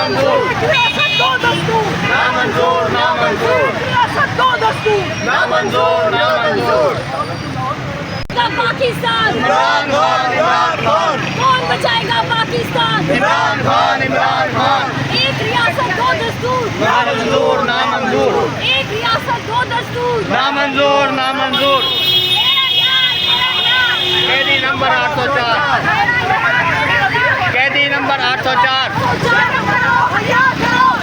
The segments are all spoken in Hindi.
नामंजूर, रियासत दो दस्तूर, नामंजूर, नामंजूर, रियासत दो दस्तूर, नामंजूर, नामंजूर। पाकिस्तान, इमरान खान, इमरान खान, कौन बचाएगा पाकिस्तान? इमरान खान, इमरान खान। एक रियासत दो दस्तूर, नामंजूर, नामंजूर, एक रियासत दो दस्तूर, नामंजूर, नामंजूर। कैदी नंबर 804, कैदी नंबर 804,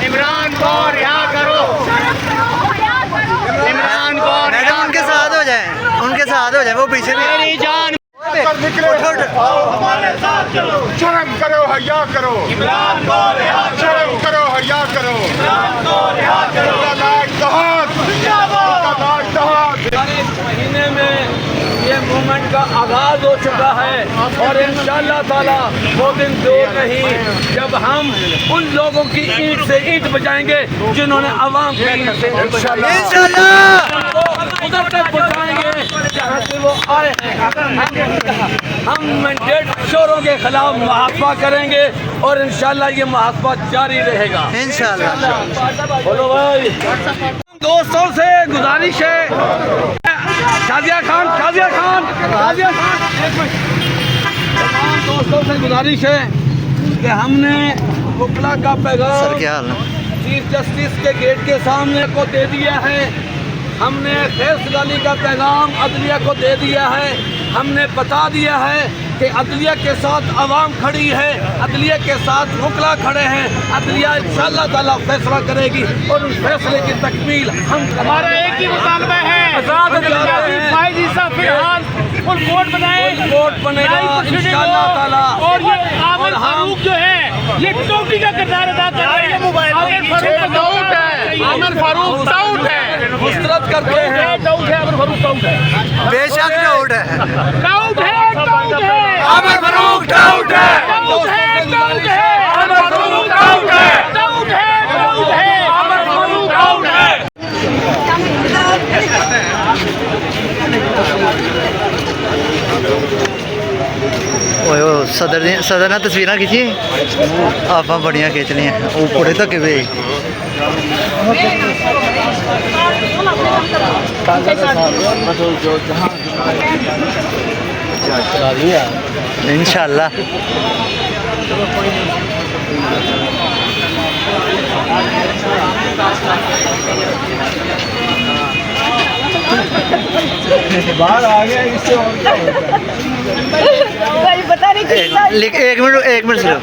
इमरान को रिहा करो, इमरान को मैडम उनके साथ हो जाए, उनके साथ हो जाए, वो पीछे भी मेरी जान निकले। हमारे साथ चलो, शर्म करो, हया करो, इमरान को रिहा करो, शर्म करो, हया करो। इमरान को रिहा करो। महीने में ये मूवमेंट का आगाज हो चुका है और इंशाअल्लाह ताला वो दिन दूर नहीं जब हम उन लोगों की ईंट से ईंट बजाएंगे जिन्होंने अवाम के उधर तक पहुँचाएंगे जहाँ से वो आए हैं। हम मैंडेट चोरों के खिलाफ मुहाफा करेंगे और इंशाअल्लाह ये मुहाफा जारी रहेगा इंशाल्लाह। बोलो भाई। दोस्तों से गुजारिश है, शाजिया खान, शाजिया खान, शाजिया खान, तमाम दोस्तों से गुजारिश है कि हमने वकला का सर पैगाम क्या हाल है? चीफ जस्टिस के गेट के सामने को दे दिया है, हमने फैसलानी का पैगाम अदलिया को दे दिया है, हमने बता दिया है कि अदलिया के साथ आवाम खड़ी है, अदलिया के साथ वकला खड़े हैं, अदलिया इंशाअल्लाह ताला फैसला करेगी और उस फैसले की तकमील हम हमारा एक ही मुतालबा है, आजाद फिलहाल फुल कोर्ट बनाए, कोर्ट बनेगा इंशाअल्लाह ताला। और ये आमिर फारूक जो है ये टोपी का किरदार अदा कर रहे हैं। आमिर फारूक डाउट है, आमिर फारूक डाउट है, मुस्तरद करते हैं, डाउट है, आमिर फारूक डाउट है, बेशक डाउट है। डाउट है, डाउट है, आमिर फारूक डाउट है, डाउट है, डाउट है, आमिर फारूक डाउट है, डाउट है, डाउट है, आमिर फारूक डाउट है। ओए ओ सदर ने तस्वीर खिंची आप बड़िया खिंच लिया ऊपर तक वे इंशाल्लाह। बाहर आ गया इससे और क्या एक मिनट सिर्फ